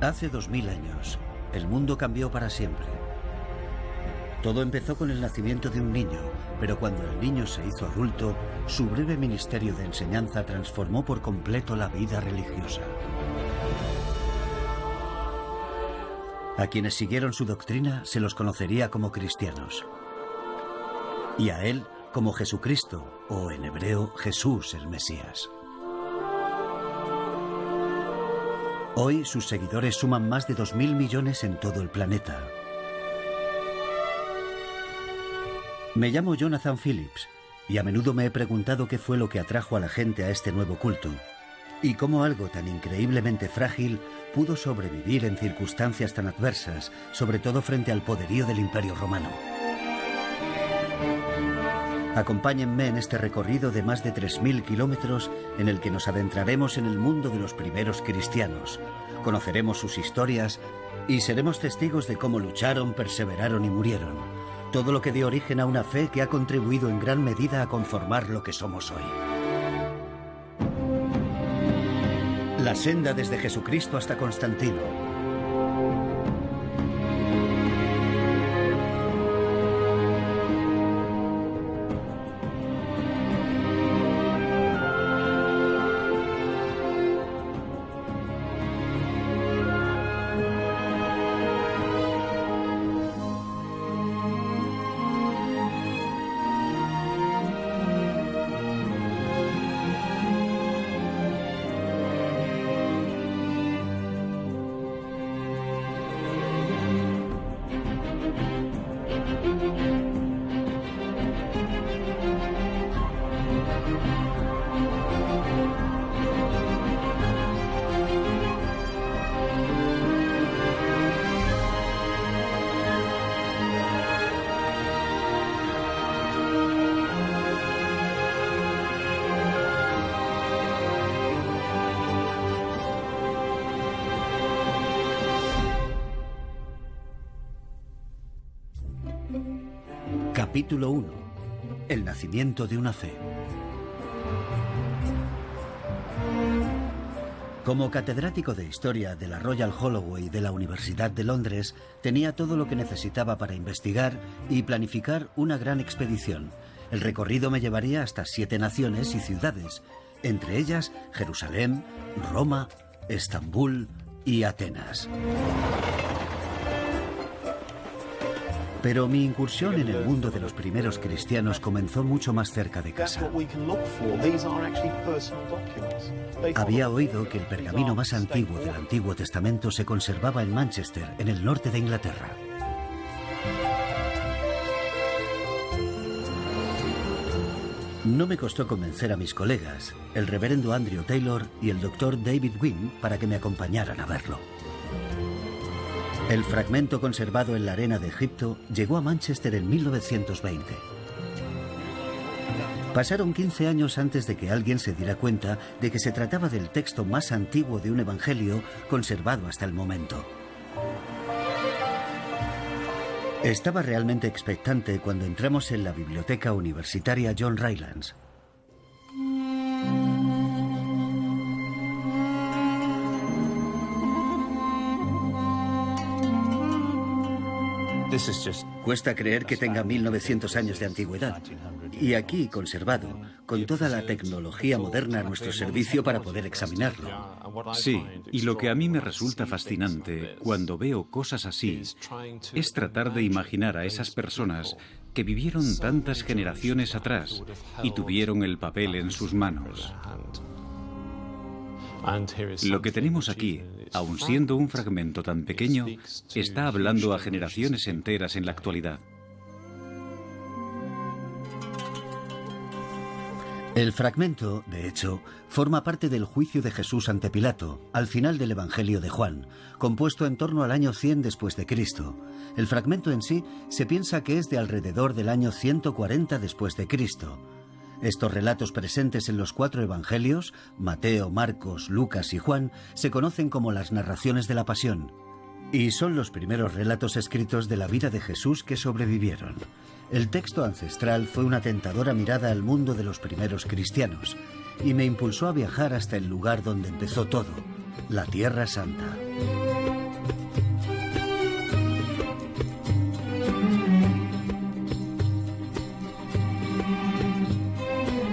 Hace 2000 años, el mundo cambió para siempre. Todo empezó con el nacimiento de un niño, pero cuando el niño se hizo adulto, su breve ministerio de enseñanza transformó por completo la vida religiosa. A quienes siguieron su doctrina se los conocería como cristianos. Y a él como Jesucristo, o en hebreo, Jesús el Mesías. Hoy sus seguidores suman más de 2000 millones en todo el planeta. Me llamo Jonathan Phillips y a menudo me he preguntado qué fue lo que atrajo a la gente a este nuevo culto y cómo algo tan increíblemente frágil pudo sobrevivir en circunstancias tan adversas, sobre todo frente al poderío del Imperio Romano. Acompáñenme en este recorrido de más de 3000 kilómetros en el que nos adentraremos en el mundo de los primeros cristianos, conoceremos sus historias y seremos testigos de cómo lucharon, perseveraron y murieron. Todo lo que dio origen a una fe que ha contribuido en gran medida a conformar lo que somos hoy. La senda desde Jesucristo hasta Constantino. Capítulo 1. El nacimiento de una fe. Como catedrático de Historia de la Royal Holloway de la Universidad de Londres, tenía todo lo que necesitaba para investigar y planificar una gran expedición. El recorrido me llevaría hasta 7 naciones y ciudades, entre ellas Jerusalén, Roma, Estambul y Atenas. Pero mi incursión en el mundo de los primeros cristianos comenzó mucho más cerca de casa. Había oído que el pergamino más antiguo del Antiguo Testamento se conservaba en Manchester, en el norte de Inglaterra. No me costó convencer a mis colegas, el reverendo Andrew Taylor y el doctor David Wynne, para que me acompañaran a verlo. El fragmento conservado en la arena de Egipto llegó a Manchester en 1920. Pasaron 15 años antes de que alguien se diera cuenta de que se trataba del texto más antiguo de un evangelio conservado hasta el momento. Estaba realmente expectante cuando entramos en la biblioteca universitaria John Rylands. Cuesta creer que tenga 1900 años de antigüedad. Y aquí, conservado, con toda la tecnología moderna a nuestro servicio para poder examinarlo. Sí, y lo que a mí me resulta fascinante cuando veo cosas así es tratar de imaginar a esas personas que vivieron tantas generaciones atrás y tuvieron el papel en sus manos. Lo que tenemos aquí, aun siendo un fragmento tan pequeño, está hablando a generaciones enteras en la actualidad. El fragmento, de hecho, forma parte del juicio de Jesús ante Pilato, al final del Evangelio de Juan, compuesto en torno al año 100 después de Cristo. El fragmento en sí se piensa que es de alrededor del año 140 después de Cristo. Estos relatos presentes en los 4 evangelios, Mateo, Marcos, Lucas y Juan, se conocen como las narraciones de la Pasión, y son los primeros relatos escritos de la vida de Jesús que sobrevivieron. El texto ancestral fue una tentadora mirada al mundo de los primeros cristianos, y me impulsó a viajar hasta el lugar donde empezó todo, la Tierra Santa.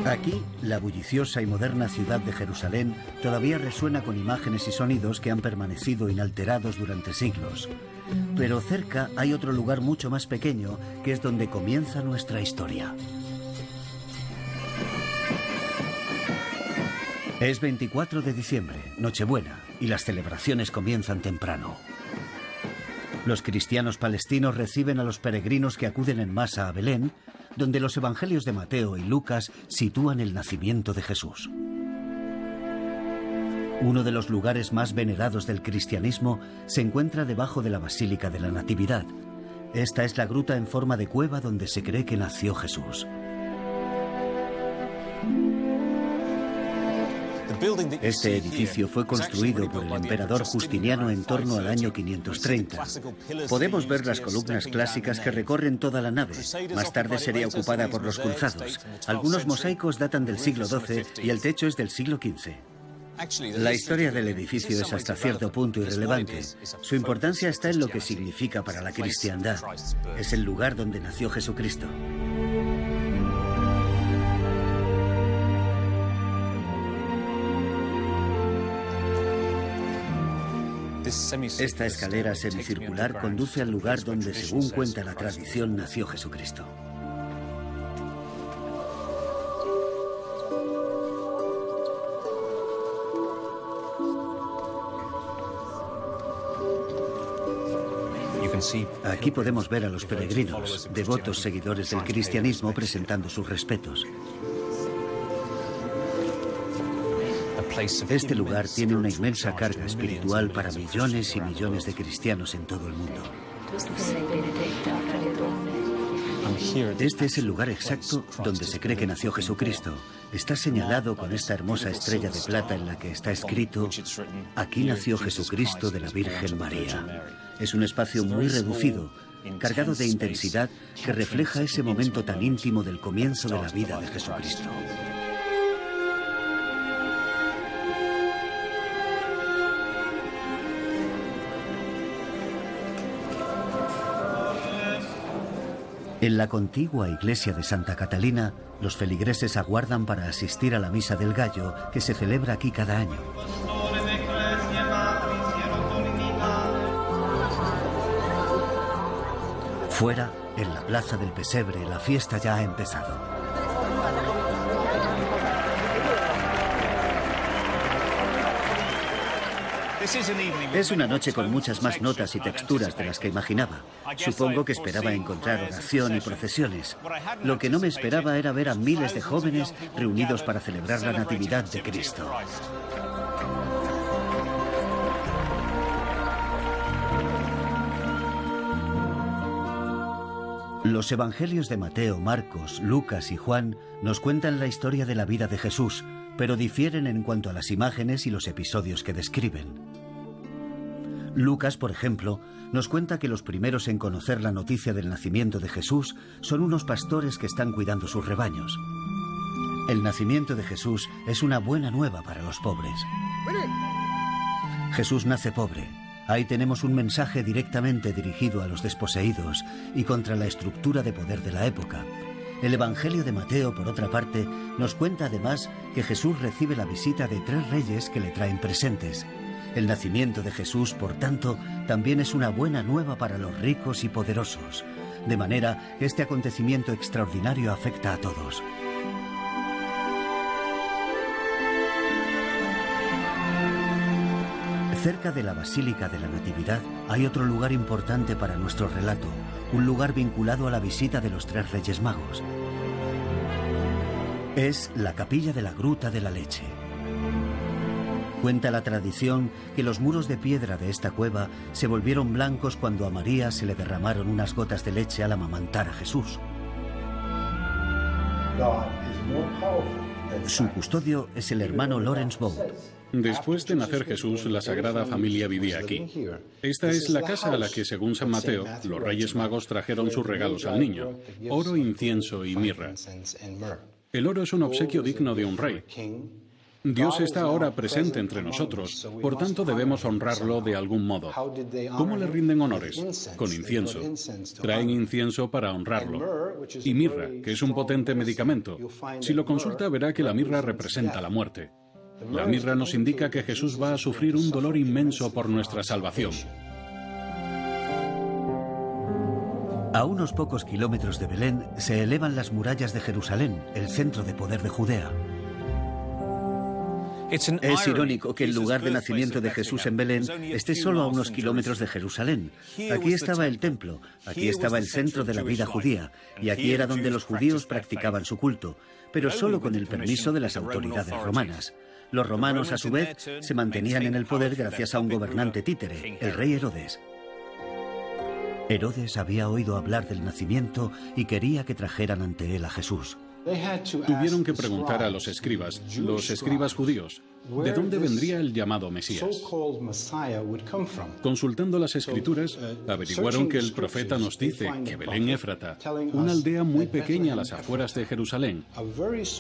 Aquí, la bulliciosa y moderna ciudad de Jerusalén todavía resuena con imágenes y sonidos que han permanecido inalterados durante siglos. Pero cerca hay otro lugar mucho más pequeño, que es donde comienza nuestra historia. Es 24 de diciembre, Nochebuena, y las celebraciones comienzan temprano. Los cristianos palestinos reciben a los peregrinos que acuden en masa a Belén, donde los evangelios de Mateo y Lucas sitúan el nacimiento de Jesús. Uno de los lugares más venerados del cristianismo se encuentra debajo de la Basílica de la Natividad. Esta es la gruta en forma de cueva donde se cree que nació Jesús. Este edificio fue construido por el emperador Justiniano en torno al año 530. Podemos ver las columnas clásicas que recorren toda la nave. Más tarde sería ocupada por los cruzados. Algunos mosaicos datan del siglo XII y el techo es del siglo XV. La historia del edificio es hasta cierto punto irrelevante. Su importancia está en lo que significa para la cristiandad. Es el lugar donde nació Jesucristo. Esta escalera semicircular conduce al lugar donde, según cuenta la tradición, nació Jesucristo. Aquí podemos ver a los peregrinos, devotos seguidores del cristianismo, presentando sus respetos. Este lugar tiene una inmensa carga espiritual para millones y millones de cristianos en todo el mundo. Este es el lugar exacto donde se cree que nació Jesucristo. Está señalado con esta hermosa estrella de plata en la que está escrito: aquí nació Jesucristo de la Virgen María. Es un espacio muy reducido, cargado de intensidad, que refleja ese momento tan íntimo del comienzo de la vida de Jesucristo. En la contigua iglesia de Santa Catalina, los feligreses aguardan para asistir a la Misa del Gallo, que se celebra aquí cada año. Fuera, en la plaza del Pesebre, la fiesta ya ha empezado. Es una noche con muchas más notas y texturas de las que imaginaba. Supongo que esperaba encontrar oración y procesiones. Lo que no me esperaba era ver a miles de jóvenes reunidos para celebrar la Natividad de Cristo. Los evangelios de Mateo, Marcos, Lucas y Juan nos cuentan la historia de la vida de Jesús, pero difieren en cuanto a las imágenes y los episodios que describen. Lucas, por ejemplo, nos cuenta que los primeros en conocer la noticia del nacimiento de Jesús son unos pastores que están cuidando sus rebaños. El nacimiento de Jesús es una buena nueva para los pobres. Jesús nace pobre. Ahí tenemos un mensaje directamente dirigido a los desposeídos y contra la estructura de poder de la época. El Evangelio de Mateo, por otra parte, nos cuenta además que Jesús recibe la visita de 3 reyes que le traen presentes. El nacimiento de Jesús, por tanto, también es una buena nueva para los ricos y poderosos, de manera que este acontecimiento extraordinario afecta a todos. Cerca de la Basílica de la Natividad hay otro lugar importante para nuestro relato, un lugar vinculado a la visita de los 3 Reyes Magos. Es la capilla de la Gruta de la Leche. Cuenta la tradición que los muros de piedra de esta cueva se volvieron blancos cuando a María se le derramaron unas gotas de leche al amamantar a Jesús. Su custodio es el hermano Lawrence Bow. Después de nacer Jesús, la Sagrada Familia vivía aquí. Esta es la casa a la que, según San Mateo, los Reyes Magos trajeron sus regalos al niño: oro, incienso y mirra. El oro es un obsequio digno de un rey. Dios está ahora presente entre nosotros, por tanto debemos honrarlo de algún modo. ¿Cómo le rinden honores? Con incienso. Traen incienso para honrarlo. Y mirra, que es un potente medicamento. Si lo consulta verá que la mirra representa la muerte. La mirra nos indica que Jesús va a sufrir un dolor inmenso por nuestra salvación. A unos pocos kilómetros de Belén se elevan las murallas de Jerusalén, el centro de poder de Judea. Es irónico que el lugar de nacimiento de Jesús en Belén esté solo a unos kilómetros de Jerusalén. Aquí estaba el templo, aquí estaba el centro de la vida judía, y aquí era donde los judíos practicaban su culto, pero solo con el permiso de las autoridades romanas. Los romanos, a su vez, se mantenían en el poder gracias a un gobernante títere, el rey Herodes. Herodes había oído hablar del nacimiento y quería que trajeran ante él a Jesús. Tuvieron que preguntar a los escribas judíos, ¿de dónde vendría el llamado Mesías? Consultando las escrituras, averiguaron que el profeta nos dice que Belén Éfrata, una aldea muy pequeña a las afueras de Jerusalén,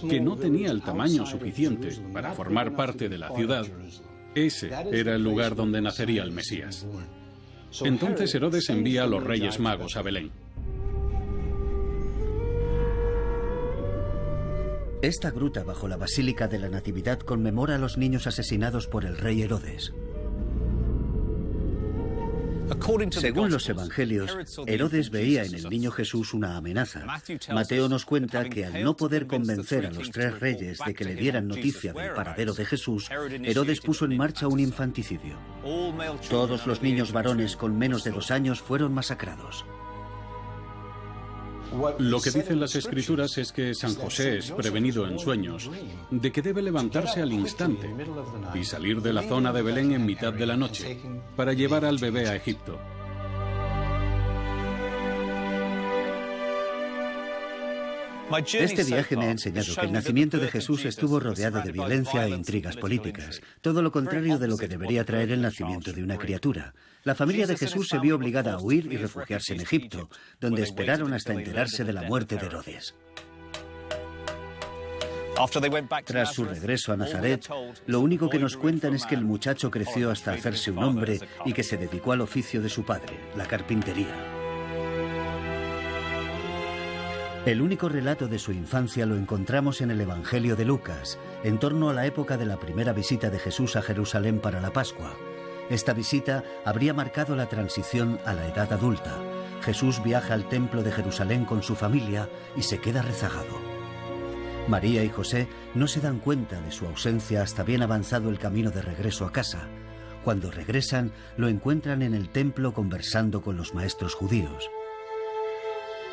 que no tenía el tamaño suficiente para formar parte de la ciudad, ese era el lugar donde nacería el Mesías. Entonces Herodes envía a los Reyes Magos a Belén. Esta gruta bajo la Basílica de la Natividad conmemora a los niños asesinados por el rey Herodes. Según los evangelios, Herodes veía en el niño Jesús una amenaza. Mateo nos cuenta que al no poder convencer a los 3 reyes de que le dieran noticia del paradero de Jesús, Herodes puso en marcha un infanticidio. Todos los niños varones con menos de 2 años fueron masacrados. Lo que dicen las escrituras es que San José es prevenido en sueños de que debe levantarse al instante y salir de la zona de Belén en mitad de la noche para llevar al bebé a Egipto. Este viaje me ha enseñado que el nacimiento de Jesús estuvo rodeado de violencia e intrigas políticas, todo lo contrario de lo que debería traer el nacimiento de una criatura. La familia de Jesús se vio obligada a huir y refugiarse en Egipto, donde esperaron hasta enterarse de la muerte de Herodes. Tras su regreso a Nazaret, lo único que nos cuentan es que el muchacho creció hasta hacerse un hombre y que se dedicó al oficio de su padre, la carpintería. El único relato de su infancia lo encontramos en el Evangelio de Lucas, en torno a la época de la primera visita de Jesús a Jerusalén para la Pascua. Esta visita habría marcado la transición a la edad adulta. Jesús viaja al templo de Jerusalén con su familia y se queda rezagado. María y José no se dan cuenta de su ausencia hasta bien avanzado el camino de regreso a casa. Cuando regresan, lo encuentran en el templo conversando con los maestros judíos.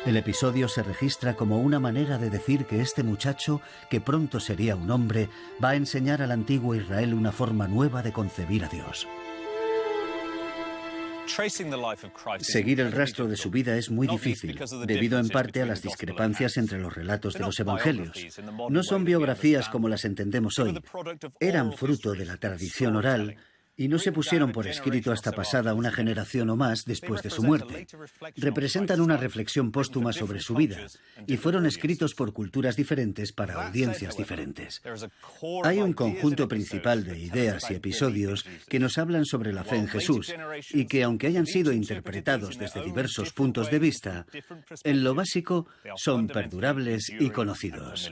El episodio se registra como una manera de decir que este muchacho, que pronto sería un hombre, va a enseñar al antiguo Israel una forma nueva de concebir a Dios. Seguir el rastro de su vida es muy difícil, debido en parte a las discrepancias entre los relatos de los evangelios. No son biografías como las entendemos hoy. Eran fruto de la tradición oral y no se pusieron por escrito hasta pasada una generación o más después de su muerte. Representan una reflexión póstuma sobre su vida y fueron escritos por culturas diferentes para audiencias diferentes. Hay un conjunto principal de ideas y episodios que nos hablan sobre la fe en Jesús y que, aunque hayan sido interpretados desde diversos puntos de vista, en lo básico son perdurables y conocidos.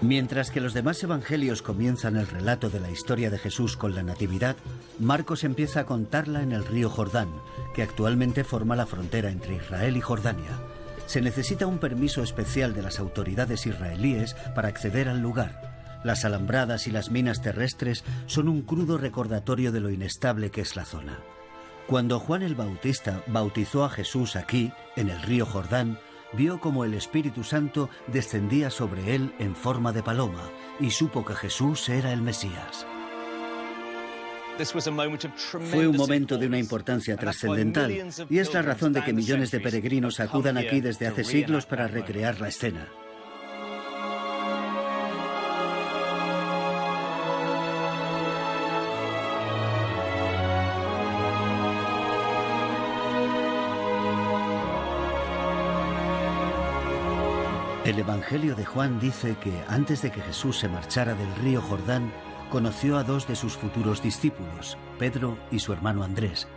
Mientras que los demás evangelios comienzan el relato de la historia de Jesús con la Natividad, Marcos empieza a contarla en el río Jordán, que actualmente forma la frontera entre Israel y Jordania. Se necesita un permiso especial de las autoridades israelíes para acceder al lugar. Las alambradas y las minas terrestres son un crudo recordatorio de lo inestable que es la zona. Cuando Juan el Bautista bautizó a Jesús aquí, en el río Jordán, vio como el Espíritu Santo descendía sobre él en forma de paloma y supo que Jesús era el Mesías. Fue un momento de una importancia trascendental y es la razón de que millones de peregrinos acudan aquí desde hace siglos para recrear la escena. El Evangelio de Juan dice que antes de que Jesús se marchara del río Jordán, conoció a dos de sus futuros discípulos, Pedro y su hermano Andrés.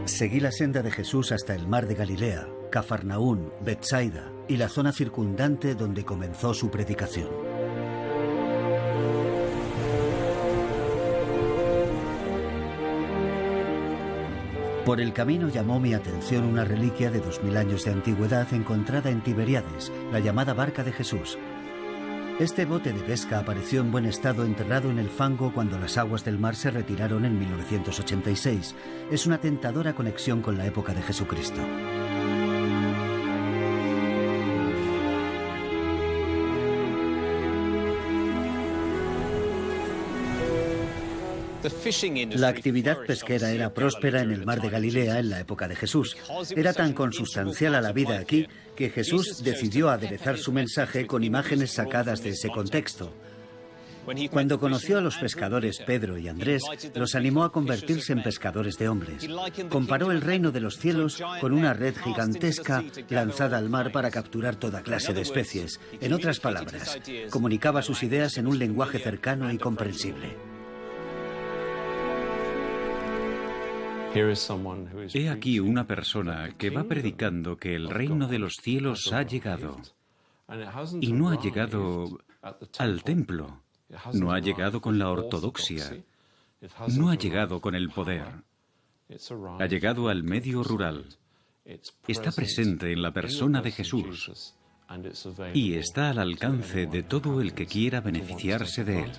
Seguí la senda de Jesús hasta el mar de Galilea, Cafarnaún, Betsaida y la zona circundante donde comenzó su predicación. Por el camino llamó mi atención una reliquia de 2000 años de antigüedad encontrada en Tiberíades, la llamada Barca de Jesús. Este bote de pesca apareció en buen estado enterrado en el fango cuando las aguas del mar se retiraron en 1986. Es una tentadora conexión con la época de Jesucristo. La actividad pesquera era próspera en el mar de Galilea en la época de Jesús. Era tan consustancial a la vida aquí que Jesús decidió aderezar su mensaje con imágenes sacadas de ese contexto. Cuando conoció a los pescadores Pedro y Andrés, los animó a convertirse en pescadores de hombres. Comparó el reino de los cielos con una red gigantesca lanzada al mar para capturar toda clase de especies. En otras palabras, comunicaba sus ideas en un lenguaje cercano y comprensible. He aquí una persona que va predicando que el reino de los cielos ha llegado. Y no ha llegado al templo, no ha llegado con la ortodoxia, no ha llegado con el poder. Ha llegado al medio rural. Está presente en la persona de Jesús y está al alcance de todo el que quiera beneficiarse de él.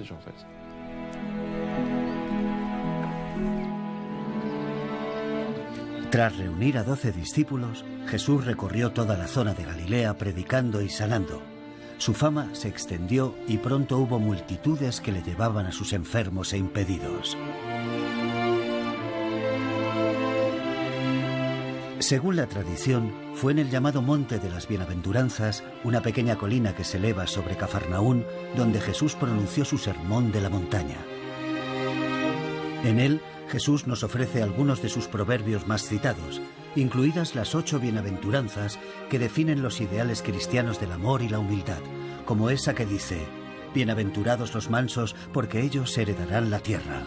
Tras reunir a 12 discípulos, Jesús recorrió toda la zona de Galilea predicando y sanando. Su fama se extendió y pronto hubo multitudes que le llevaban a sus enfermos e impedidos. Según la tradición, fue en el llamado Monte de las Bienaventuranzas, una pequeña colina que se eleva sobre Cafarnaún, donde Jesús pronunció su sermón de la montaña. En él, Jesús nos ofrece algunos de sus proverbios más citados, incluidas las 8 bienaventuranzas que definen los ideales cristianos del amor y la humildad, como esa que dice: «Bienaventurados los mansos, porque ellos heredarán la tierra».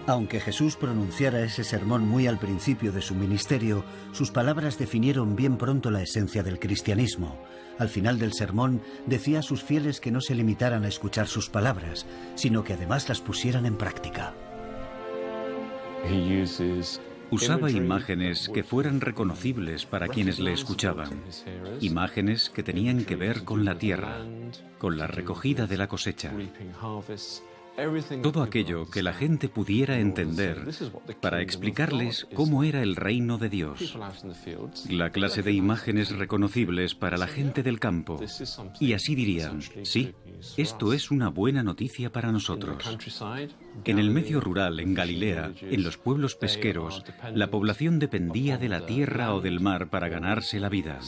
Aunque Jesús pronunciara ese sermón muy al principio de su ministerio, sus palabras definieron bien pronto la esencia del cristianismo. Al final del sermón, decía a sus fieles que no se limitaran a escuchar sus palabras, sino que además las pusieran en práctica. Usaba imágenes que fueran reconocibles para quienes le escuchaban. Imágenes que tenían que ver con la tierra, con la recogida de la cosecha. Todo aquello que la gente pudiera entender para explicarles cómo era el reino de Dios. La clase de imágenes reconocibles para la gente del campo. Y así dirían: sí, esto es una buena noticia para nosotros. En el medio rural, en Galilea, en los pueblos pesqueros, la población dependía de la tierra o del mar para ganarse la vida.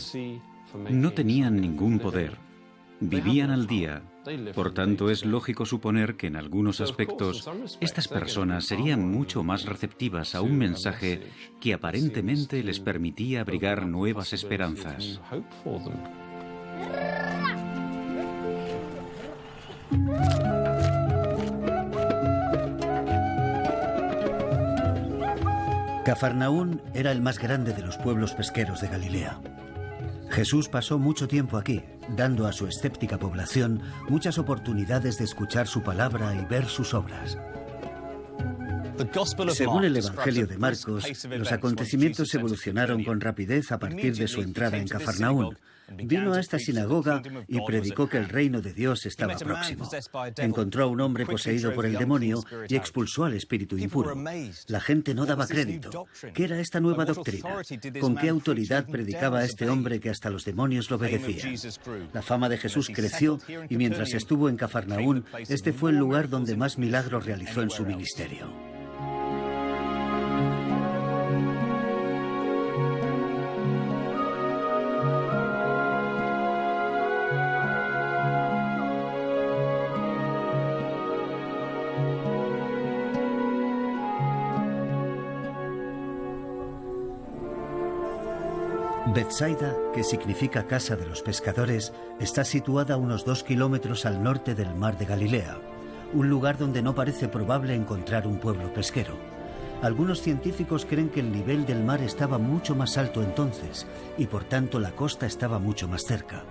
No tenían ningún poder. Vivían al día. Por tanto, es lógico suponer que en algunos aspectos estas personas serían mucho más receptivas a un mensaje que aparentemente les permitía abrigar nuevas esperanzas. Cafarnaún era el más grande de los pueblos pesqueros de Galilea. Jesús pasó mucho tiempo aquí, dando a su escéptica población muchas oportunidades de escuchar su palabra y ver sus obras. Según el Evangelio de Marcos, los acontecimientos evolucionaron con rapidez a partir de su entrada en Cafarnaún. Vino a esta sinagoga y predicó que el reino de Dios estaba próximo. Encontró a un hombre poseído por el demonio y expulsó al espíritu impuro. La gente no daba crédito. ¿Qué era esta nueva doctrina? ¿Con qué autoridad predicaba a este hombre que hasta los demonios lo obedecían? La fama de Jesús creció y mientras estuvo en Cafarnaún, este fue el lugar donde más milagros realizó en su ministerio. Betsaida, que significa casa de los pescadores, está situada a unos 2 kilómetros al norte del mar de Galilea, un lugar donde no parece probable encontrar un pueblo pesquero. Algunos científicos creen que el nivel del mar estaba mucho más alto entonces y por tanto la costa estaba mucho más cerca.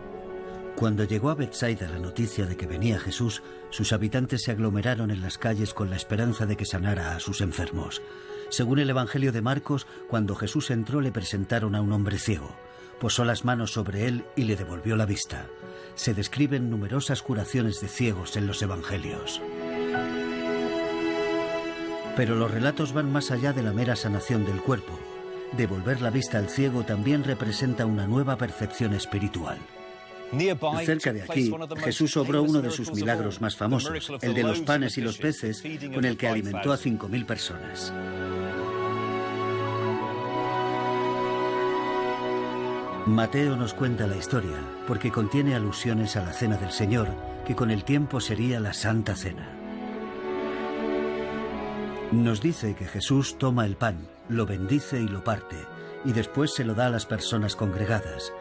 Cuando llegó a Betsaida la noticia de que venía Jesús, sus habitantes se aglomeraron en las calles con la esperanza de que sanara a sus enfermos. Según el Evangelio de Marcos, cuando Jesús entró le presentaron a un hombre ciego. Posó las manos sobre él y le devolvió la vista. Se describen numerosas curaciones de ciegos en los Evangelios. Pero los relatos van más allá de la mera sanación del cuerpo. Devolver la vista al ciego también representa una nueva percepción espiritual. Cerca de aquí, Jesús obró uno de sus milagros más famosos, el de los panes y los peces, con el que alimentó a 5.000 personas. Mateo nos cuenta la historia porque contiene alusiones a la Cena del Señor, que con el tiempo sería la Santa Cena. Nos dice que Jesús toma el pan, lo bendice y lo parte, y después se lo da a las personas congregadas.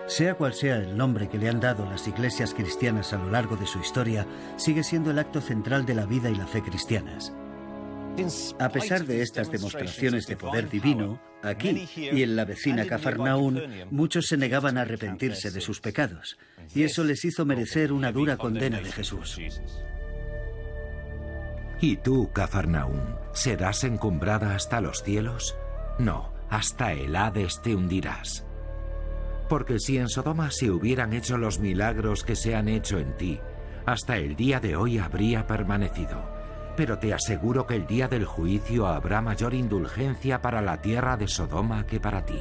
Sea cual sea el nombre que le han dado las iglesias cristianas a lo largo de su historia, sigue siendo el acto central de la vida y la fe cristianas. A pesar de estas demostraciones de poder divino, aquí y en la vecina Cafarnaún, muchos se negaban a arrepentirse de sus pecados, y eso les hizo merecer una dura condena de Jesús. ¿Y tú, Cafarnaún, serás encumbrada hasta los cielos? No, hasta el Hades te hundirás. Porque si en Sodoma se hubieran hecho los milagros que se han hecho en ti, hasta el día de hoy habría permanecido. Pero te aseguro que el día del juicio habrá mayor indulgencia para la tierra de Sodoma que para ti.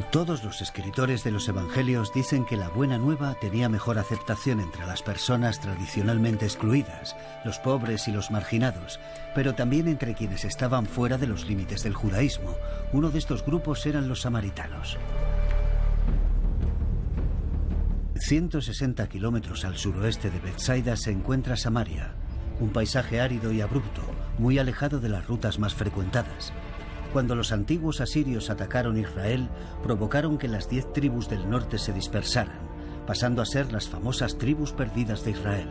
Todos los escritores de los evangelios dicen que la buena nueva tenía mejor aceptación entre las personas tradicionalmente excluidas, los pobres y los marginados, pero también entre quienes estaban fuera de los límites del judaísmo. Uno de estos grupos eran los samaritanos. 160 kilómetros al suroeste de Betsaida se encuentra Samaria, un paisaje árido y abrupto, muy alejado de las rutas más frecuentadas. Cuando los antiguos asirios atacaron Israel, provocaron que las 10 tribus del norte se dispersaran, pasando a ser las famosas tribus perdidas de Israel.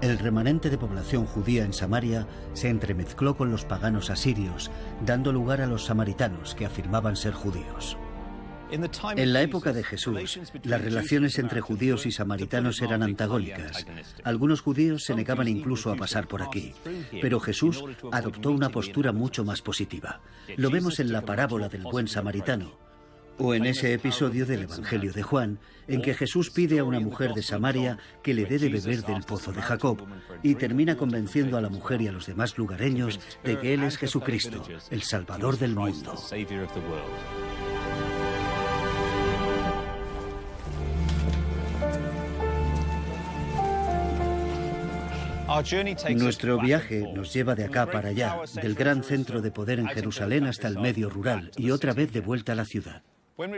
El remanente de población judía en Samaria se entremezcló con los paganos asirios, dando lugar a los samaritanos, que afirmaban ser judíos. En la época de Jesús, las relaciones entre judíos y samaritanos eran antagónicas. Algunos judíos se negaban incluso a pasar por aquí, pero Jesús adoptó una postura mucho más positiva. Lo vemos en la parábola del buen samaritano, o en ese episodio del Evangelio de Juan, en que Jesús pide a una mujer de Samaria que le dé de beber del pozo de Jacob, y termina convenciendo a la mujer y a los demás lugareños de que Él es Jesucristo, el Salvador del mundo. Nuestro viaje nos lleva de acá para allá, del gran centro de poder en Jerusalén hasta el medio rural y otra vez de vuelta a la ciudad.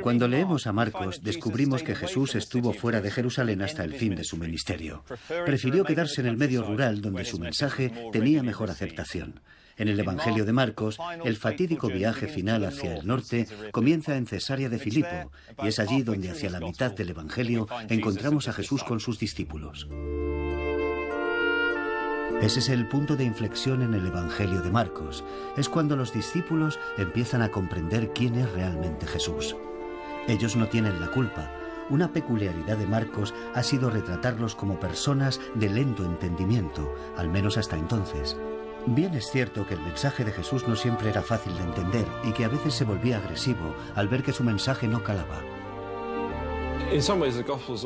Cuando leemos a Marcos, descubrimos que Jesús estuvo fuera de Jerusalén hasta el fin de su ministerio. Prefirió quedarse en el medio rural, donde su mensaje tenía mejor aceptación. En el Evangelio de Marcos, el fatídico viaje final hacia el norte comienza en Cesarea de Filipo, y es allí donde hacia la mitad del Evangelio encontramos a Jesús con sus discípulos. Ese es el punto de inflexión en el Evangelio de Marcos. Es cuando los discípulos empiezan a comprender quién es realmente Jesús. Ellos no tienen la culpa. Una peculiaridad de Marcos ha sido retratarlos como personas de lento entendimiento, al menos hasta entonces. Bien es cierto que el mensaje de Jesús no siempre era fácil de entender y que a veces se volvía agresivo al ver que su mensaje no calaba.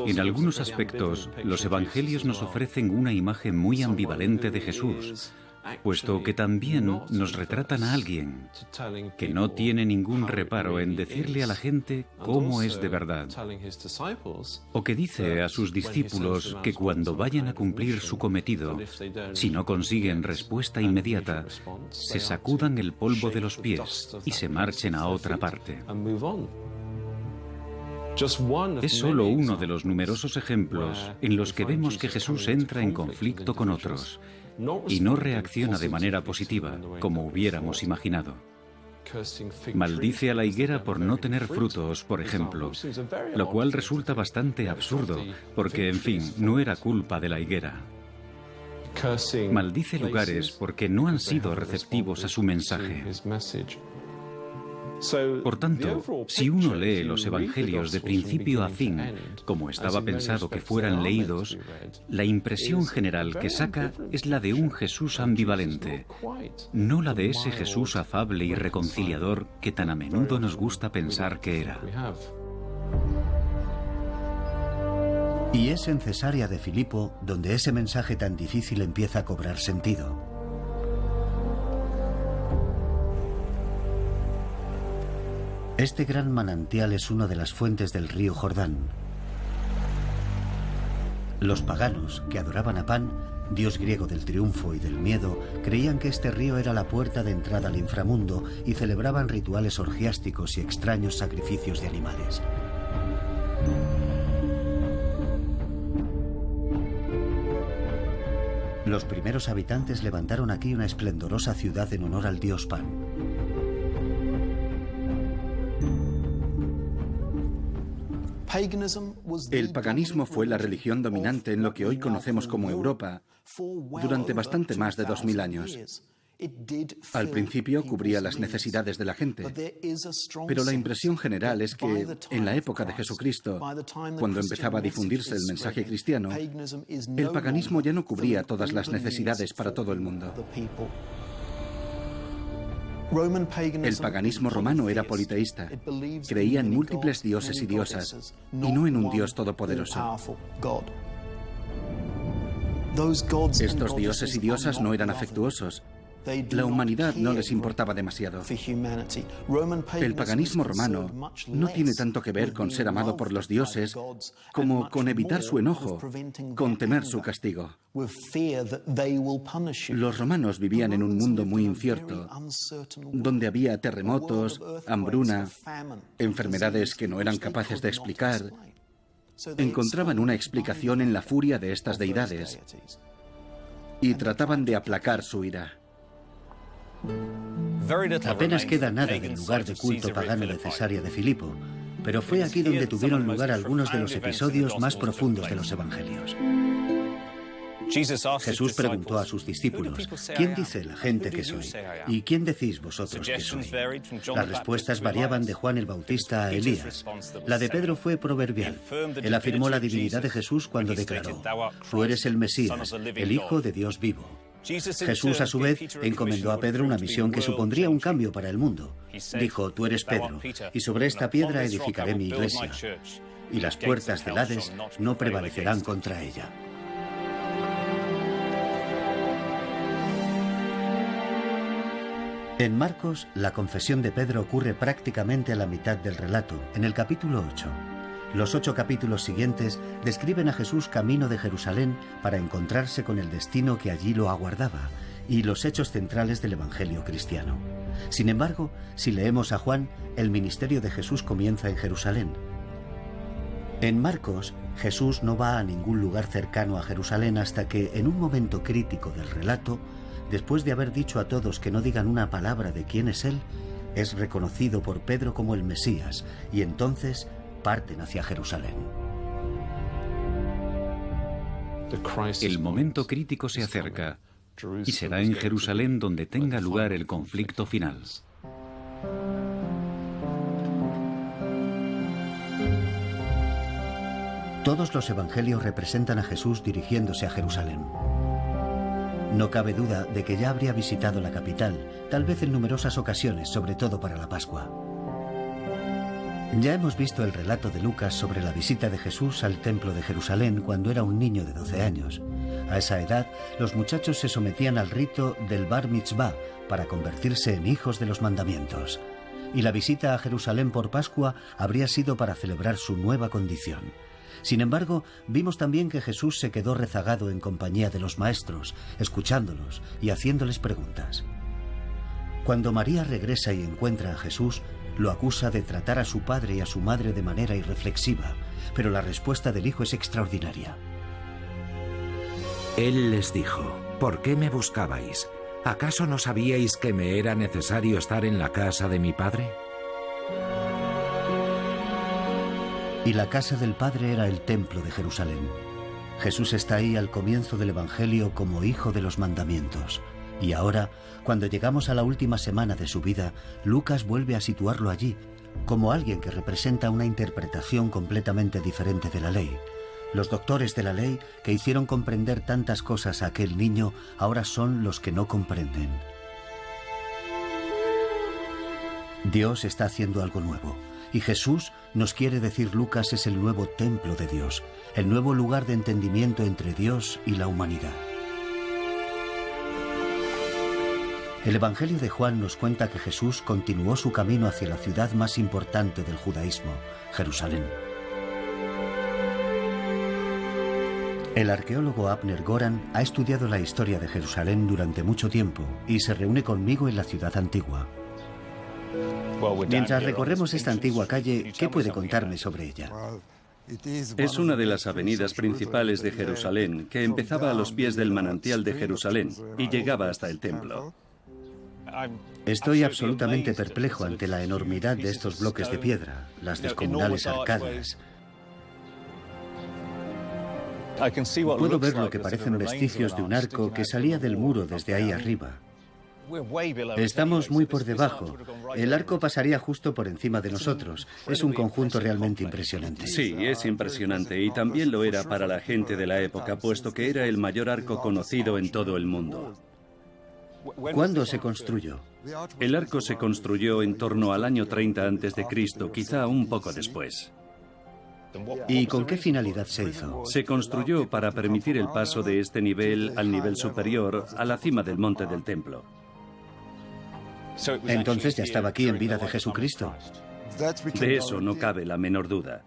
En algunos aspectos, los evangelios nos ofrecen una imagen muy ambivalente de Jesús, puesto que también nos retratan a alguien que no tiene ningún reparo en decirle a la gente cómo es de verdad, o que dice a sus discípulos que cuando vayan a cumplir su cometido, si no consiguen respuesta inmediata, se sacudan el polvo de los pies y se marchen a otra parte. Es solo uno de los numerosos ejemplos en los que vemos que Jesús entra en conflicto con otros, y no reacciona de manera positiva, como hubiéramos imaginado. Maldice a la higuera por no tener frutos, por ejemplo, lo cual resulta bastante absurdo, porque, en fin, no era culpa de la higuera. Maldice lugares porque no han sido receptivos a su mensaje. Por tanto, si uno lee los evangelios de principio a fin, como estaba pensado que fueran leídos, la impresión general que saca es la de un Jesús ambivalente, no la de ese Jesús afable y reconciliador que tan a menudo nos gusta pensar que era. Y es en Cesarea de Filipo donde ese mensaje tan difícil empieza a cobrar sentido. Este gran manantial es una de las fuentes del río Jordán. Los paganos, que adoraban a Pan, dios griego del triunfo y del miedo, creían que este río era la puerta de entrada al inframundo y celebraban rituales orgiásticos y extraños sacrificios de animales. Los primeros habitantes levantaron aquí una esplendorosa ciudad en honor al dios Pan. El paganismo fue la religión dominante en lo que hoy conocemos como Europa durante bastante más de 2000 años. Al principio cubría las necesidades de la gente, pero la impresión general es que en la época de Jesucristo, cuando empezaba a difundirse el mensaje cristiano, el paganismo ya no cubría todas las necesidades para todo el mundo. El paganismo romano era politeísta. Creía en múltiples dioses y diosas, y no en un Dios todopoderoso. Estos dioses y diosas no eran afectuosos. La humanidad no les importaba demasiado. El paganismo romano no tiene tanto que ver con ser amado por los dioses como con evitar su enojo, con temer su castigo. Los romanos vivían en un mundo muy incierto, donde había terremotos, hambruna, enfermedades que no eran capaces de explicar. Encontraban una explicación en la furia de estas deidades y trataban de aplacar su ira. Apenas queda nada del lugar de culto pagano de Cesarea de Filipo, pero fue aquí donde tuvieron lugar algunos de los episodios más profundos de los evangelios. Jesús preguntó a sus discípulos: ¿quién dice la gente que soy? ¿Y quién decís vosotros que soy? Las respuestas variaban de Juan el Bautista a Elías. La de Pedro fue proverbial. Él afirmó la divinidad de Jesús cuando declaró: tú eres el Mesías, el Hijo de Dios vivo. Jesús, a su vez, encomendó a Pedro una misión que supondría un cambio para el mundo. Dijo: tú eres Pedro, y sobre esta piedra edificaré mi iglesia, y las puertas del Hades no prevalecerán contra ella. En Marcos, la confesión de Pedro ocurre prácticamente a la mitad del relato, en el capítulo 8. Los 8 capítulos siguientes describen a Jesús camino de Jerusalén para encontrarse con el destino que allí lo aguardaba y los hechos centrales del Evangelio cristiano. Sin embargo, si leemos a Juan, el ministerio de Jesús comienza en Jerusalén. En Marcos, Jesús no va a ningún lugar cercano a Jerusalén hasta que, en un momento crítico del relato, después de haber dicho a todos que no digan una palabra de quién es Él, es reconocido por Pedro como el Mesías, y entonces parten hacia Jerusalén. El momento crítico se acerca, y será en Jerusalén donde tenga lugar el conflicto final. Todos los evangelios representan a Jesús dirigiéndose a Jerusalén. No cabe duda de que ya habría visitado la capital, tal vez en numerosas ocasiones, sobre todo para la Pascua. Ya hemos visto el relato de Lucas sobre la visita de Jesús al templo de Jerusalén cuando era un niño de 12 años. A esa edad, los muchachos se sometían al rito del Bar Mitzvah para convertirse en hijos de los mandamientos. Y la visita a Jerusalén por Pascua habría sido para celebrar su nueva condición. Sin embargo, vimos también que Jesús se quedó rezagado en compañía de los maestros, escuchándolos y haciéndoles preguntas. Cuando María regresa y encuentra a Jesús, lo acusa de tratar a su padre y a su madre de manera irreflexiva, pero la respuesta del hijo es extraordinaria. Él les dijo: ¿Por qué me buscabais? ¿Acaso no sabíais que me era necesario estar en la casa de mi Padre? Y la casa del Padre era el templo de Jerusalén. Jesús está ahí al comienzo del Evangelio como hijo de los mandamientos. Y ahora, cuando llegamos a la última semana de su vida, Lucas vuelve a situarlo allí, como alguien que representa una interpretación completamente diferente de la ley. Los doctores de la ley, que hicieron comprender tantas cosas a aquel niño, ahora son los que no comprenden. Dios está haciendo algo nuevo. Y Jesús, nos quiere decir Lucas, es el nuevo templo de Dios, el nuevo lugar de entendimiento entre Dios y la humanidad. El Evangelio de Juan nos cuenta que Jesús continuó su camino hacia la ciudad más importante del judaísmo, Jerusalén. El arqueólogo Abner Goran ha estudiado la historia de Jerusalén durante mucho tiempo y se reúne conmigo en la ciudad antigua. Mientras recorremos esta antigua calle, ¿qué puede contarme sobre ella? Es una de las avenidas principales de Jerusalén, que empezaba a los pies del manantial de Jerusalén y llegaba hasta el templo. Estoy absolutamente perplejo ante la enormidad de estos bloques de piedra, las descomunales arcadas. Puedo ver lo que parecen vestigios de un arco que salía del muro desde ahí arriba. Estamos muy por debajo. El arco pasaría justo por encima de nosotros. Es un conjunto realmente impresionante. Sí, es impresionante y también lo era para la gente de la época, puesto que era el mayor arco conocido en todo el mundo. ¿Cuándo se construyó? El arco se construyó en torno al año 30 a.C., quizá un poco después. ¿Y con qué finalidad se hizo? Se construyó para permitir el paso de este nivel al nivel superior, a la cima del monte del templo. Entonces ya estaba aquí en vida de Jesucristo. De eso no cabe la menor duda.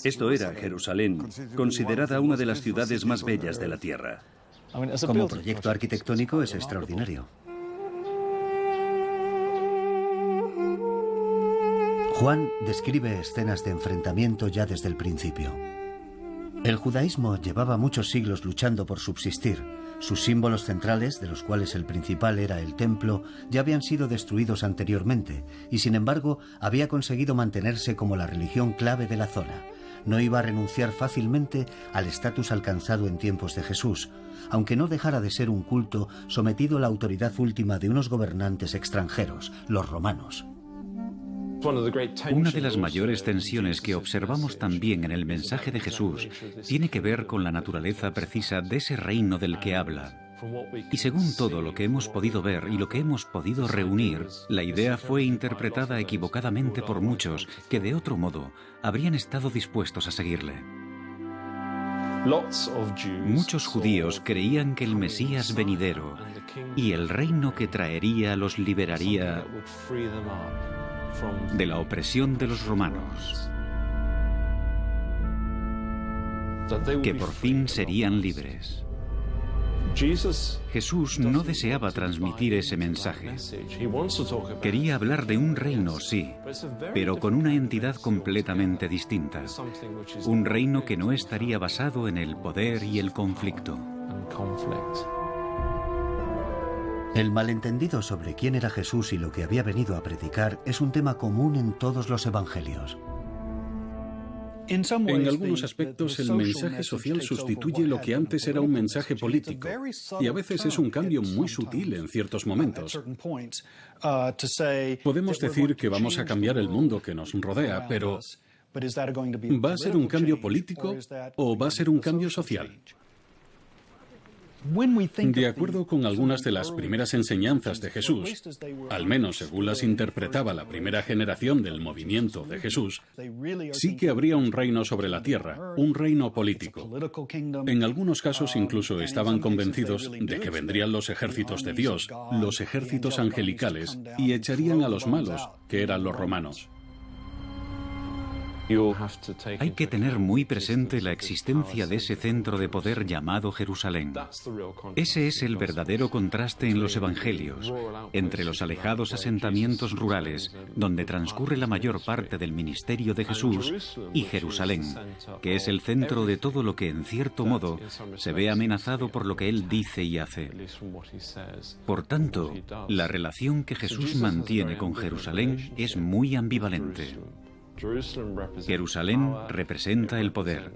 Esto era Jerusalén, considerada una de las ciudades más bellas de la tierra. Como proyecto arquitectónico es extraordinario. Juan describe escenas de enfrentamiento ya desde el principio. El judaísmo llevaba muchos siglos luchando por subsistir. Sus símbolos centrales, de los cuales el principal era el templo, ya habían sido destruidos anteriormente y, sin embargo, había conseguido mantenerse como la religión clave de la zona. No iba a renunciar fácilmente al estatus alcanzado en tiempos de Jesús, aunque no dejara de ser un culto sometido a la autoridad última de unos gobernantes extranjeros, los romanos. Una de las mayores tensiones que observamos también en el mensaje de Jesús tiene que ver con la naturaleza precisa de ese reino del que habla. Y según todo lo que hemos podido ver y lo que hemos podido reunir, la idea fue interpretada equivocadamente por muchos que de otro modo habrían estado dispuestos a seguirle. Muchos judíos creían que el Mesías venidero y el reino que traería los liberaría de la opresión de los romanos, que por fin serían libres. Jesús no deseaba transmitir ese mensaje. Quería hablar de un reino, sí, pero con una entidad completamente distinta. Un reino que no estaría basado en el poder y el conflicto. El malentendido sobre quién era Jesús y lo que había venido a predicar es un tema común en todos los evangelios. En algunos aspectos, el mensaje social sustituye lo que antes era un mensaje político, y a veces es un cambio muy sutil en ciertos momentos. Podemos decir que vamos a cambiar el mundo que nos rodea, pero ¿va a ser un cambio político o va a ser un cambio social? De acuerdo con algunas de las primeras enseñanzas de Jesús, al menos según las interpretaba la primera generación del movimiento de Jesús, sí que habría un reino sobre la tierra, un reino político. En algunos casos incluso estaban convencidos de que vendrían los ejércitos de Dios, los ejércitos angelicales, y echarían a los malos, que eran los romanos. Hay que tener muy presente la existencia de ese centro de poder llamado Jerusalén. Ese es el verdadero contraste en los evangelios, entre los alejados asentamientos rurales, donde transcurre la mayor parte del ministerio de Jesús, y Jerusalén, que es el centro de todo lo que, en cierto modo, se ve amenazado por lo que Él dice y hace. Por tanto, la relación que Jesús mantiene con Jerusalén es muy ambivalente. Jerusalén representa el poder,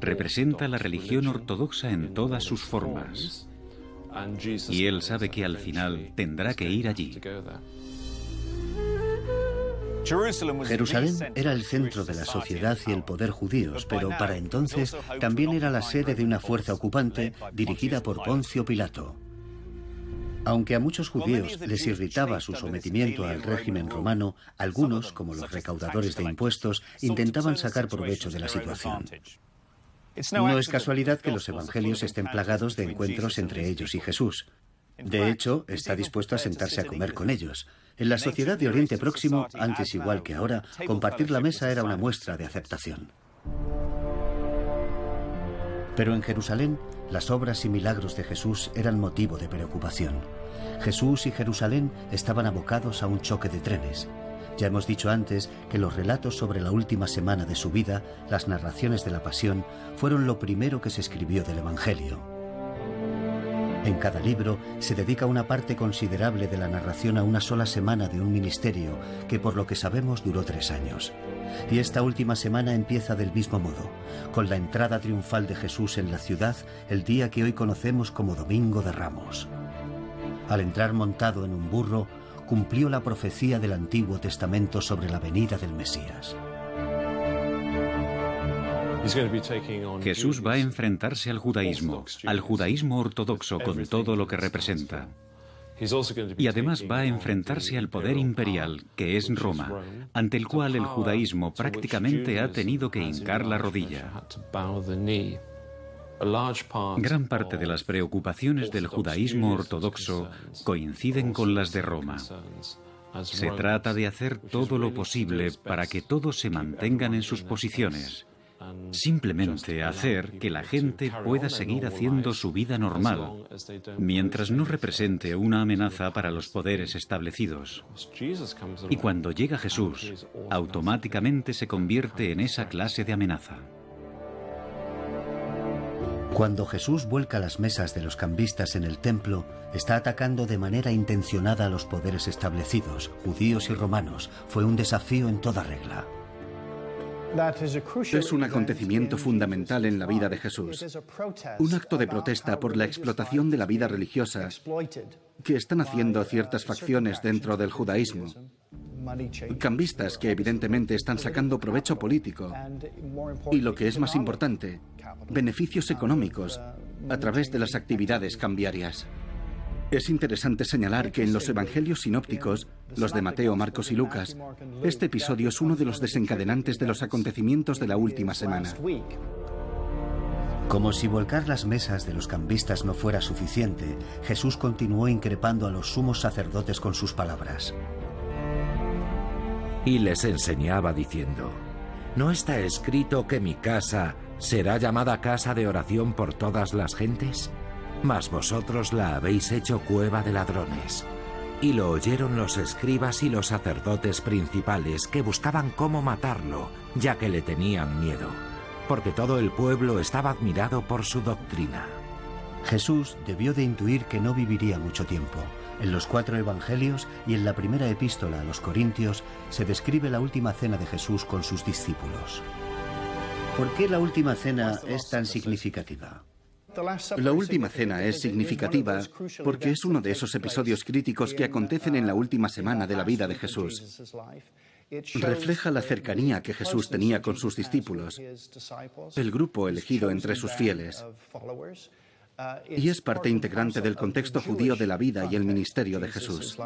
representa la religión ortodoxa en todas sus formas. Y Él sabe que al final tendrá que ir allí. Jerusalén era el centro de la sociedad y el poder judíos, pero para entonces también era la sede de una fuerza ocupante dirigida por Poncio Pilato. Aunque a muchos judíos les irritaba su sometimiento al régimen romano, algunos, como los recaudadores de impuestos, intentaban sacar provecho de la situación. No es casualidad que los evangelios estén plagados de encuentros entre ellos y Jesús. De hecho, está dispuesto a sentarse a comer con ellos. En la sociedad de Oriente Próximo, antes igual que ahora, compartir la mesa era una muestra de aceptación. Pero en Jerusalén, las obras y milagros de Jesús eran motivo de preocupación. Jesús y Jerusalén estaban abocados a un choque de trenes. Ya hemos dicho antes que los relatos sobre la última semana de su vida, las narraciones de la pasión, fueron lo primero que se escribió del Evangelio. En cada libro se dedica una parte considerable de la narración a una sola semana de un ministerio que, por lo que sabemos, duró 3 años. Y esta última semana empieza del mismo modo, con la entrada triunfal de Jesús en la ciudad el día que hoy conocemos como Domingo de Ramos. Al entrar montado en un burro, cumplió la profecía del Antiguo Testamento sobre la venida del Mesías. Jesús va a enfrentarse al judaísmo ortodoxo con todo lo que representa. Y además va a enfrentarse al poder imperial, que es Roma, ante el cual el judaísmo prácticamente ha tenido que hincar la rodilla. Gran parte de las preocupaciones del judaísmo ortodoxo coinciden con las de Roma. Se trata de hacer todo lo posible para que todos se mantengan en sus posiciones. Simplemente hacer que la gente pueda seguir haciendo su vida normal, mientras no represente una amenaza para los poderes establecidos. Y cuando llega Jesús, automáticamente se convierte en esa clase de amenaza. Cuando Jesús vuelca las mesas de los cambistas en el templo, está atacando de manera intencionada a los poderes establecidos, judíos y romanos. Fue un desafío en toda regla. Es un acontecimiento fundamental en la vida de Jesús. Un acto de protesta por la explotación de la vida religiosa que están haciendo ciertas facciones dentro del judaísmo. Cambistas que evidentemente están sacando provecho político y, lo que es más importante, beneficios económicos a través de las actividades cambiarias. Es interesante señalar que en los evangelios sinópticos, los de Mateo, Marcos y Lucas, este episodio es uno de los desencadenantes de los acontecimientos de la última semana. Como si volcar las mesas de los cambistas no fuera suficiente, Jesús continuó increpando a los sumos sacerdotes con sus palabras. Y les enseñaba diciendo: ¿no está escrito que mi casa será llamada casa de oración por todas las gentes? Mas vosotros la habéis hecho cueva de ladrones. Y lo oyeron los escribas y los sacerdotes principales, que buscaban cómo matarlo, ya que le tenían miedo, porque todo el pueblo estaba admirado por su doctrina. Jesús debió de intuir que no viviría mucho tiempo. En los 4 evangelios y en la primera epístola a los Corintios se describe la última cena de Jesús con sus discípulos. ¿Por qué la última cena es tan significativa? La última cena es significativa porque es uno de esos episodios críticos que acontecen en la última semana de la vida de Jesús. Refleja la cercanía que Jesús tenía con sus discípulos, el grupo elegido entre sus fieles, y es parte integrante del contexto judío de la vida y el ministerio de Jesús.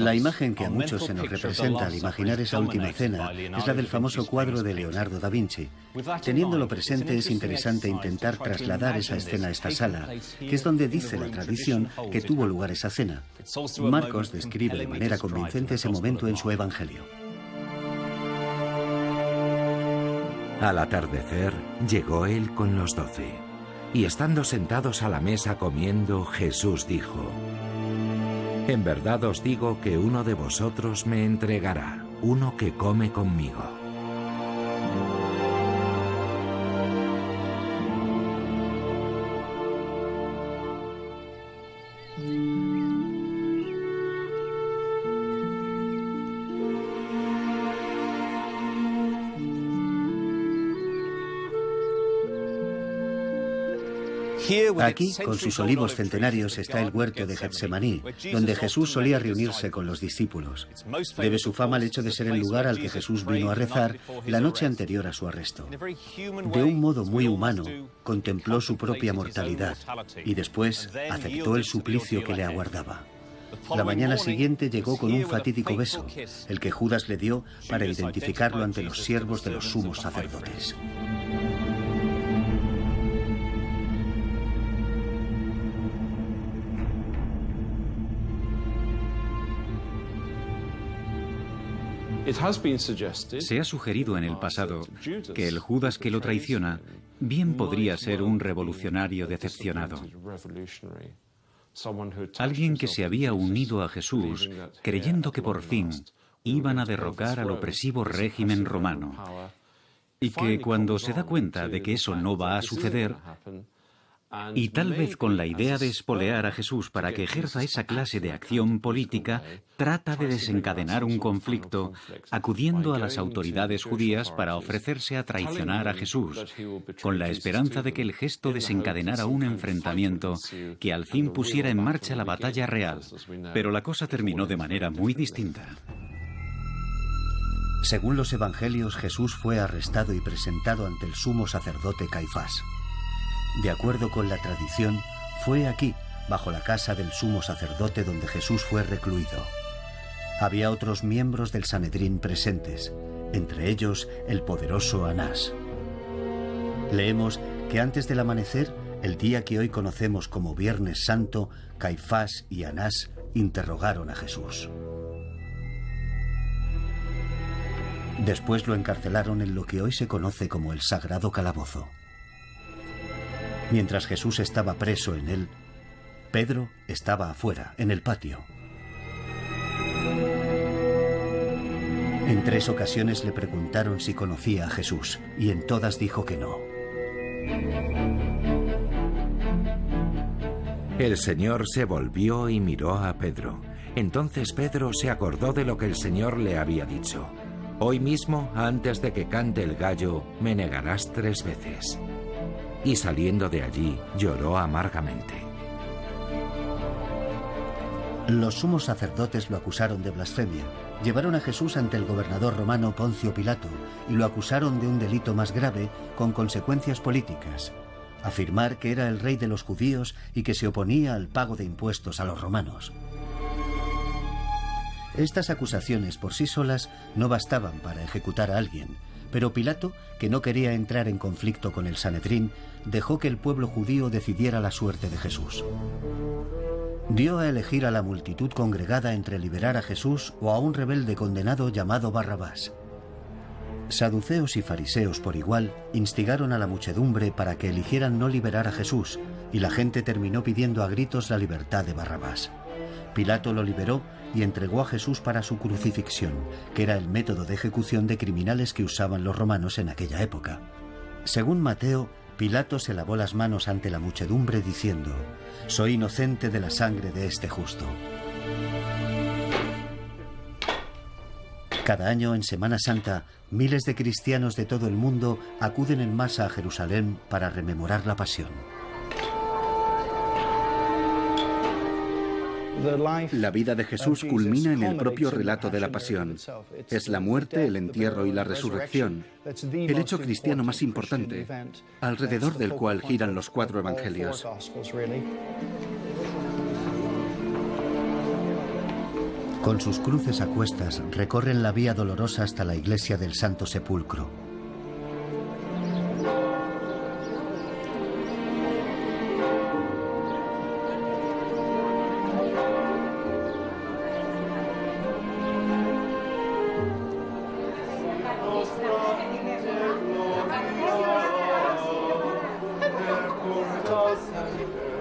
La imagen que a muchos se nos representa al imaginar esa última cena es la del famoso cuadro de Leonardo da Vinci. Teniéndolo presente, es interesante intentar trasladar esa escena a esta sala, que es donde dice la tradición que tuvo lugar esa cena. Marcos describe de manera convincente ese momento en su Evangelio. Al atardecer, llegó él con los 12, y estando sentados a la mesa comiendo, Jesús dijo: En verdad os digo que uno de vosotros me entregará, uno que come conmigo. Aquí, con sus olivos centenarios, está el huerto de Getsemaní, donde Jesús solía reunirse con los discípulos. Debe su fama al hecho de ser el lugar al que Jesús vino a rezar la noche anterior a su arresto. De un modo muy humano, contempló su propia mortalidad y después aceptó el suplicio que le aguardaba. La mañana siguiente llegó con un fatídico beso, el que Judas le dio para identificarlo ante los siervos de los sumos sacerdotes. Se ha sugerido en el pasado que el Judas que lo traiciona bien podría ser un revolucionario decepcionado. Alguien que se había unido a Jesús creyendo que por fin iban a derrocar al opresivo régimen romano y que cuando se da cuenta de que eso no va a suceder, y tal vez con la idea de espolear a Jesús para que ejerza esa clase de acción política, trata de desencadenar un conflicto acudiendo a las autoridades judías para ofrecerse a traicionar a Jesús, con la esperanza de que el gesto desencadenara un enfrentamiento que al fin pusiera en marcha la batalla real. Pero la cosa terminó de manera muy distinta. Según los evangelios, Jesús fue arrestado y presentado ante el sumo sacerdote Caifás. De acuerdo con la tradición, fue aquí, bajo la casa del sumo sacerdote, donde Jesús fue recluido. Había otros miembros del Sanedrín presentes, entre ellos el poderoso Anás. Leemos que antes del amanecer, el día que hoy conocemos como Viernes Santo, Caifás y Anás interrogaron a Jesús. Después lo encarcelaron en lo que hoy se conoce como el Sagrado Calabozo. Mientras Jesús estaba preso en él, Pedro estaba afuera, en el patio. En 3 ocasiones le preguntaron si conocía a Jesús, y en todas dijo que no. El Señor se volvió y miró a Pedro. Entonces Pedro se acordó de lo que el Señor le había dicho: Hoy mismo, antes de que cante el gallo, me negarás 3 veces. Y saliendo de allí, lloró amargamente. Los sumos sacerdotes lo acusaron de blasfemia. Llevaron a Jesús ante el gobernador romano Poncio Pilato y lo acusaron de un delito más grave con consecuencias políticas: afirmar que era el rey de los judíos y que se oponía al pago de impuestos a los romanos. Estas acusaciones por sí solas no bastaban para ejecutar a alguien, pero Pilato, que no quería entrar en conflicto con el Sanedrín, dejó que el pueblo judío decidiera la suerte de Jesús. Dio a elegir a la multitud congregada entre liberar a Jesús o a un rebelde condenado llamado Barrabás. Saduceos y fariseos por igual instigaron a la muchedumbre para que eligieran no liberar a Jesús, y la gente terminó pidiendo a gritos la libertad de Barrabás. Pilato lo liberó y entregó a Jesús para su crucifixión, que era el método de ejecución de criminales que usaban los romanos en aquella época. Según Mateo, Pilato se lavó las manos ante la muchedumbre diciendo: «Soy inocente de la sangre de este justo». Cada año, en Semana Santa, miles de cristianos de todo el mundo acuden en masa a Jerusalén para rememorar la Pasión. La vida de Jesús culmina en el propio relato de la Pasión. Es la muerte, el entierro y la resurrección, el hecho cristiano más importante, alrededor del cual giran los 4 evangelios. Con sus cruces a cuestas recorren la Vía Dolorosa hasta la iglesia del Santo Sepulcro.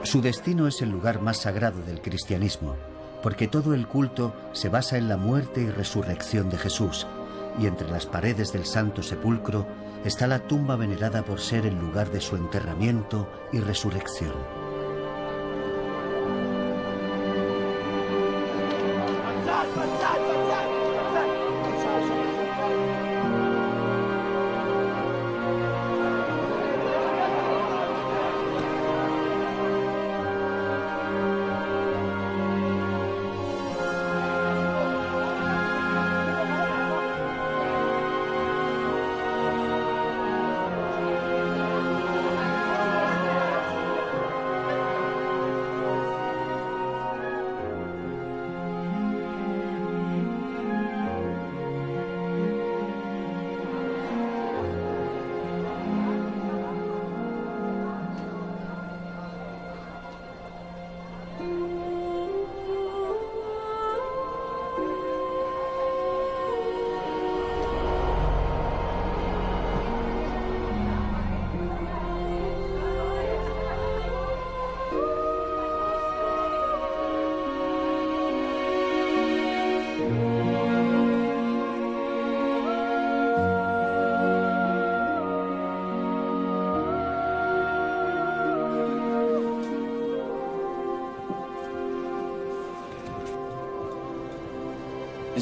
Su destino es el lugar más sagrado del cristianismo, porque todo el culto se basa en la muerte y resurrección de Jesús, y entre las paredes del Santo Sepulcro está la tumba venerada por ser el lugar de su enterramiento y resurrección.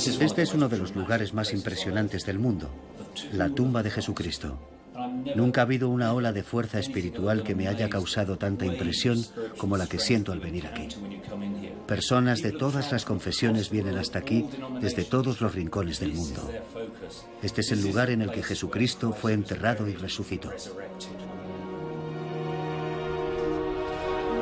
Este es uno de los lugares más impresionantes del mundo, la tumba de Jesucristo. Nunca ha habido una ola de fuerza espiritual que me haya causado tanta impresión como la que siento al venir aquí. Personas de todas las confesiones vienen hasta aquí desde todos los rincones del mundo. Este es el lugar en el que Jesucristo fue enterrado y resucitó.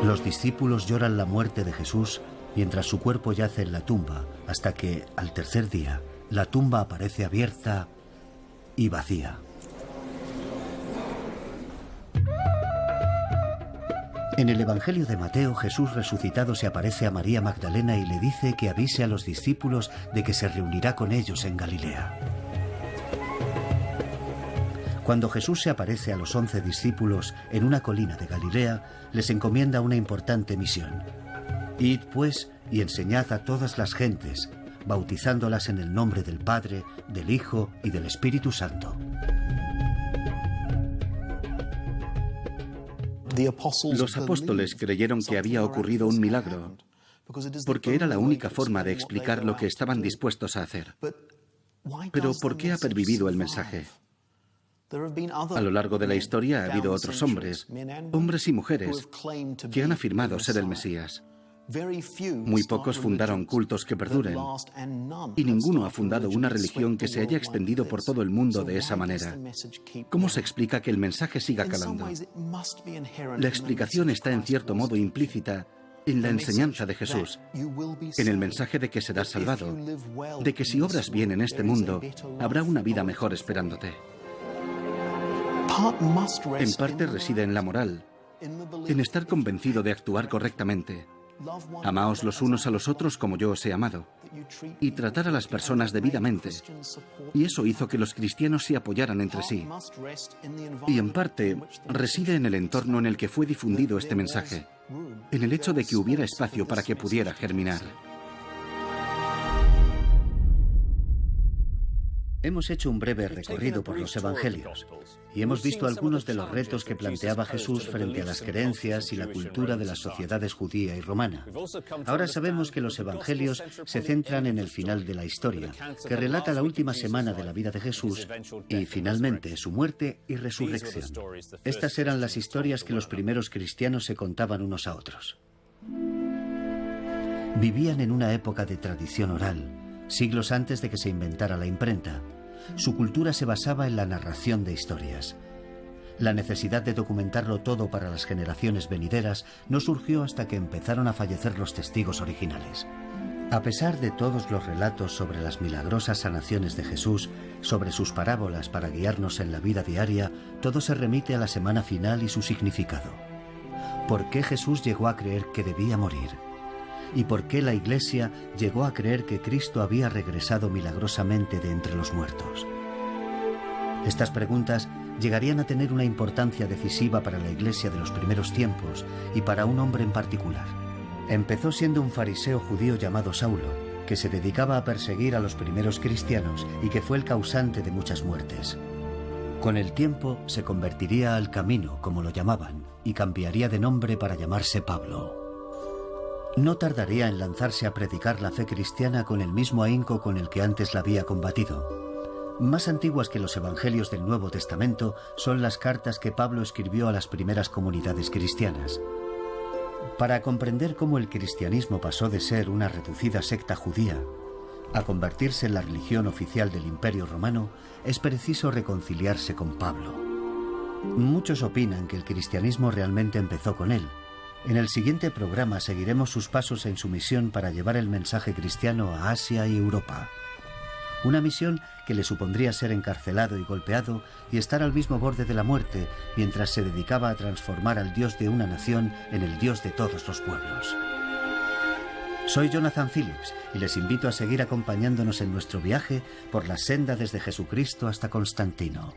Los discípulos lloran la muerte de Jesús mientras su cuerpo yace en la tumba, hasta que, al tercer día, la tumba aparece abierta y vacía. En el Evangelio de Mateo, Jesús resucitado se aparece a María Magdalena y le dice que avise a los discípulos de que se reunirá con ellos en Galilea. Cuando Jesús se aparece a los 11 discípulos en una colina de Galilea, les encomienda una importante misión. Id, pues, y enseñad a todas las gentes, bautizándolas en el nombre del Padre, del Hijo y del Espíritu Santo. Los apóstoles creyeron que había ocurrido un milagro, porque era la única forma de explicar lo que estaban dispuestos a hacer. Pero ¿por qué ha pervivido el mensaje? A lo largo de la historia ha habido otros hombres y mujeres, que han afirmado ser el Mesías. Muy pocos fundaron cultos que perduren, y ninguno ha fundado una religión que se haya extendido por todo el mundo de esa manera. ¿Cómo se explica que el mensaje siga calando? La explicación está en cierto modo implícita en la enseñanza de Jesús, en el mensaje de que serás salvado, de que si obras bien en este mundo, habrá una vida mejor esperándote. En parte reside en la moral, en estar convencido de actuar correctamente. Amaos los unos a los otros como yo os he amado, y tratar a las personas debidamente. Y eso hizo que los cristianos se apoyaran entre sí. Y en parte reside en el entorno en el que fue difundido este mensaje, en el hecho de que hubiera espacio para que pudiera germinar. Hemos hecho un breve recorrido por los Evangelios y hemos visto algunos de los retos que planteaba Jesús frente a las creencias y la cultura de las sociedades judía y romana. Ahora sabemos que los Evangelios se centran en el final de la historia, que relata la última semana de la vida de Jesús y, finalmente, su muerte y resurrección. Estas eran las historias que los primeros cristianos se contaban unos a otros. Vivían en una época de tradición oral, siglos antes de que se inventara la imprenta. Su cultura se basaba en la narración de historias. La necesidad de documentarlo todo para las generaciones venideras no surgió hasta que empezaron a fallecer los testigos originales. A pesar de todos los relatos sobre las milagrosas sanaciones de Jesús, sobre sus parábolas para guiarnos en la vida diaria, todo se remite a la semana final y su significado. ¿Por qué Jesús llegó a creer que debía morir? ¿Y por qué la Iglesia llegó a creer que Cristo había regresado milagrosamente de entre los muertos? Estas preguntas llegarían a tener una importancia decisiva para la Iglesia de los primeros tiempos y para un hombre en particular. Empezó siendo un fariseo judío llamado Saulo, que se dedicaba a perseguir a los primeros cristianos y que fue el causante de muchas muertes. Con el tiempo se convertiría al camino, como lo llamaban, y cambiaría de nombre para llamarse Pablo. No tardaría en lanzarse a predicar la fe cristiana con el mismo ahínco con el que antes la había combatido. Más antiguas que los evangelios del Nuevo Testamento son las cartas que Pablo escribió a las primeras comunidades cristianas. Para comprender cómo el cristianismo pasó de ser una reducida secta judía a convertirse en la religión oficial del Imperio Romano, es preciso reconciliarse con Pablo. Muchos opinan que el cristianismo realmente empezó con él. En el siguiente programa seguiremos sus pasos en su misión para llevar el mensaje cristiano a Asia y Europa. Una misión que le supondría ser encarcelado y golpeado y estar al mismo borde de la muerte mientras se dedicaba a transformar al Dios de una nación en el Dios de todos los pueblos. Soy Jonathan Phillips y les invito a seguir acompañándonos en nuestro viaje por la senda desde Jesucristo hasta Constantino.